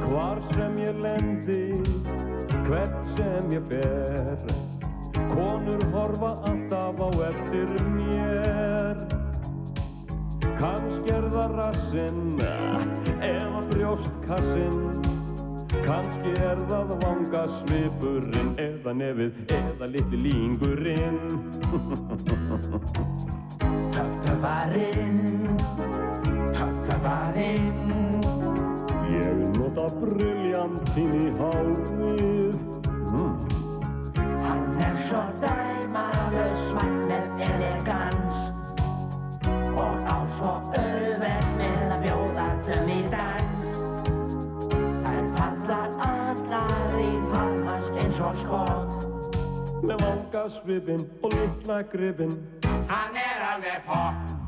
Hvar sem ég lendi, hvert sem ég fer, konur horfa alltaf á eftir mér. Kannski það rassinn, eða brjóstkassinn, kannski það vangasvipurinn, eða nefið, eða litli lýngurinn. Töftöfarinn, ég nota briljantinn í hárið. Hann svo dæmalaus, svart með elegans og á svo auðvelt með að bjóða í dans. Þær falla allar í faðmast eins og skot með vangasvipinn og litla gripinn. Hann alveg pott.